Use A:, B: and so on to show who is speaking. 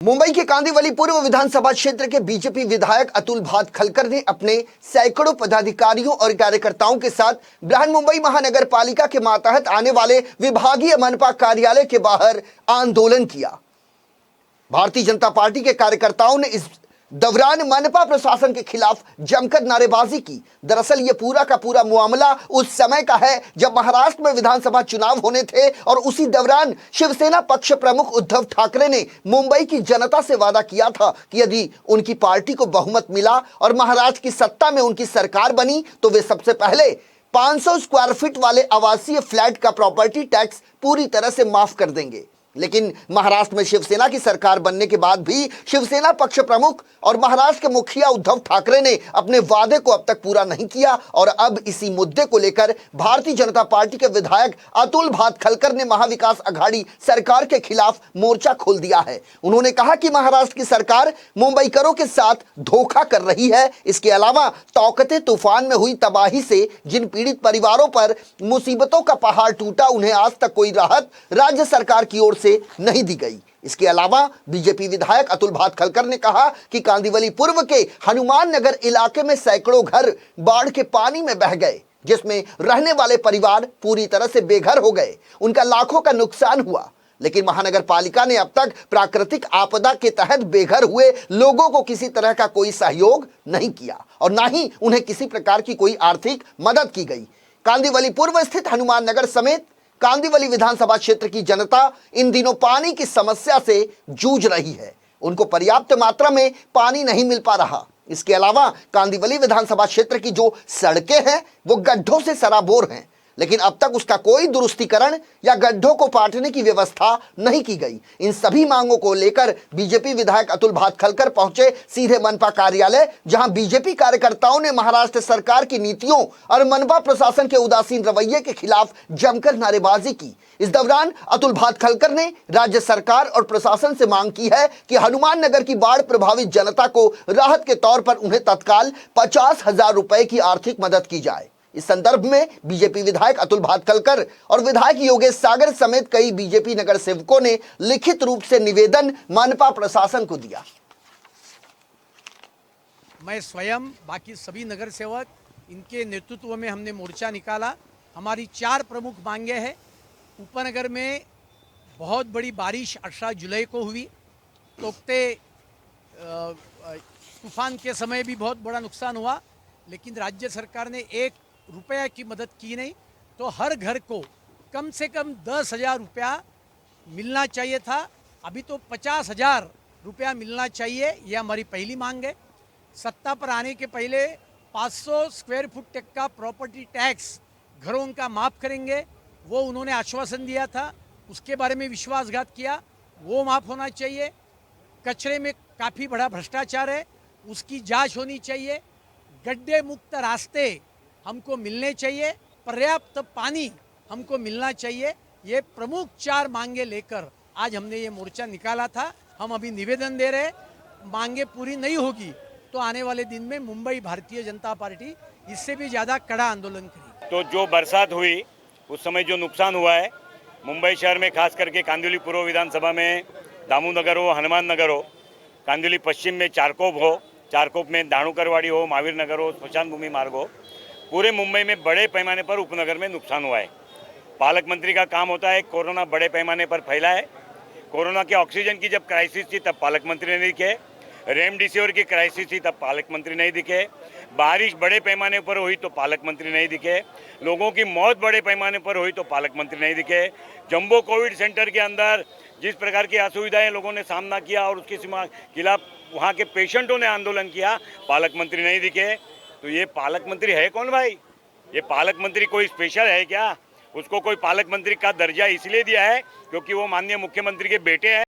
A: मुंबई के कांदिवली पूर्व विधानसभा क्षेत्र के बीजेपी विधायक अतुल भातखलकर ने अपने सैकड़ों पदाधिकारियों और कार्यकर्ताओं के साथ बृहन्मुंबई महानगर पालिका के मातहत आने वाले विभागीय मनपा कार्यालय के बाहर आंदोलन किया। भारतीय जनता पार्टी के कार्यकर्ताओं ने इस दौरान मनपा प्रशासन के खिलाफ जमकर नारेबाजी की। दरअसल ये पूरा का पूरा मामला उस समय का है जब महाराष्ट्र में विधानसभा चुनाव होने थे और उसी दौरान शिवसेना पक्ष प्रमुख उद्धव ठाकरे ने मुंबई की जनता से वादा किया था कि यदि उनकी पार्टी को बहुमत मिला और महाराष्ट्र की सत्ता में उनकी सरकार बनी तो वे सबसे पहले 500 स्क्वायर फीट वाले आवासीय फ्लैट का प्रॉपर्टी टैक्स पूरी तरह से माफ कर देंगे। लेकिन महाराष्ट्र में शिवसेना की सरकार बनने के बाद भी शिवसेना पक्ष प्रमुख और महाराष्ट्र के मुखिया उद्धव ठाकरे ने अपने वादे को अब तक पूरा नहीं किया और अब इसी मुद्दे को लेकर भारतीय जनता पार्टी के विधायक अतुल भातखलकर ने महाविकास अघाड़ी सरकार के खिलाफ मोर्चा खोल दिया है। उन्होंने कहा कि महाराष्ट्र की सरकार मुंबईकरों के साथ धोखा कर रही है। इसके अलावा तौकते तूफान में हुई तबाही से जिन पीड़ित परिवारों पर मुसीबतों का पहाड़ टूटा, उन्हें आज तक कोई राहत राज्य सरकार की ओर से नहीं दी गई। इसके अलावा बीजेपी विधायक अतुल भातखलकर ने कहा कि कांदिवली पूर्व के हनुमान नगर इलाके में सैकड़ों घर बाढ़ के पानी में बह गए, जिसमें रहने वाले परिवार पूरी तरह से बेघर हो गए। उनका लाखों का नुकसान हुआ। लेकिन महानगर पालिका ने अब तक प्राकृतिक आपदा के तहत बेघर हुए लोगों को किसी तरह का कोई सहयोग नहीं किया और ना ही उन्हें किसी प्रकार की कोई आर्थिक मदद की गई। कांदिवली पूर्व स्थित हनुमान नगर समेत कांदिवली विधानसभा क्षेत्र की जनता इन दिनों पानी की समस्या से जूझ रही है। उनको पर्याप्त मात्रा में पानी नहीं मिल पा रहा। इसके अलावा कांदिवली विधानसभा क्षेत्र की जो सड़कें हैं वो गड्ढों से सराबोर हैं, लेकिन अब तक उसका कोई दुरुस्तीकरण या गड्ढों को पाटने की व्यवस्था नहीं की गई। इन सभी मांगों को लेकर बीजेपी विधायक अतुल भातखलकर पहुंचे सीधे मनपा कार्यालय, जहां बीजेपी कार्यकर्ताओं ने महाराष्ट्र सरकार की नीतियों और मनपा प्रशासन के उदासीन रवैये के खिलाफ जमकर नारेबाजी की। इस दौरान अतुल भातखलकर ने राज्य सरकार और प्रशासन से मांग की है कि हनुमान नगर की बाढ़ प्रभावित जनता को राहत के तौर पर उन्हें तत्काल 50,000 रुपए की आर्थिक मदद की जाए। इस संदर्भ में बीजेपी विधायक अतुल भातखलकर और विधायक योगेश सागर समेत कई बीजेपी नगर सेवकों ने लिखित रूप से निवेदन मनपा प्रशासन को दिया।
B: मैं स्वयं, बाकी सभी नगर सेवक, इनके नेतृत्व में हमने मोर्चा निकाला। हमारी 4 प्रमुख मांगे हैं। उपनगर में बहुत बड़ी बारिश 18 जुलाई को हुई। तोकते तूफान के समय भी बहुत बड़ा नुकसान हुआ, लेकिन राज्य सरकार ने 1 रुपया की मदद की नहीं। तो हर घर को कम से कम 10,000 रुपया मिलना चाहिए था। अभी तो 50,000 रुपया मिलना चाहिए, यह हमारी पहली मांग है। सत्ता पर आने के पहले 500 स्क्वायर फुट तक का प्रॉपर्टी टैक्स घरों का माफ़ करेंगे, वो उन्होंने आश्वासन दिया था। उसके बारे में विश्वासघात किया, वो माफ़ होना चाहिए। कचरे में काफ़ी बड़ा भ्रष्टाचार है, उसकी जांच होनी चाहिए। गड्ढे मुक्त रास्ते हमको मिलने चाहिए। पर्याप्त पानी हमको मिलना चाहिए। ये प्रमुख 4 मांगे लेकर आज हमने ये मोर्चा निकाला था। हम अभी निवेदन दे रहे, मांगे पूरी नहीं होगी तो आने वाले दिन में मुंबई भारतीय जनता पार्टी इससे भी ज़्यादा कड़ा आंदोलन करेगी।
C: तो जो बरसात हुई उस समय जो नुकसान हुआ है मुंबई शहर में, खास करके कांदिवली पूर्व विधानसभा में दामू नगर हो, हनुमान नगर हो, कांदिवली पश्चिम में चारकोप हो, चारकोप में दाणुकरवाड़ी हो, महावीर नगर हो, स्मशान भूमि मार्ग हो, पूरे मुंबई में बड़े पैमाने पर उपनगर में नुकसान हुआ है। पालक मंत्री का काम होता है कोरोना बड़े पैमाने पर फैला है। कोरोना के ऑक्सीजन की जब क्राइसिस थी तब पालक मंत्री नहीं दिखे, रेमडेसिविर की क्राइसिस थी तब पालक मंत्री नहीं दिखे, बारिश बड़े पैमाने पर हुई तो पालक मंत्री नहीं दिखे, लोगों की मौत बड़े पैमाने पर हुई तो पालक मंत्री नहीं दिखे, जंबो कोविड सेंटर के अंदर जिस प्रकार की असुविधाएं लोगों ने सामना किया और उसके खिलाफ वहाँ के पेशेंटों ने आंदोलन किया, पालक मंत्री नहीं दिखे। तो ये पालक मंत्री है कौन भाई? ये पालक मंत्री कोई स्पेशल है क्या? उसको कोई पालक मंत्री का दर्जा इसलिए दिया है क्योंकि वो माननीय मुख्यमंत्री के बेटे हैं।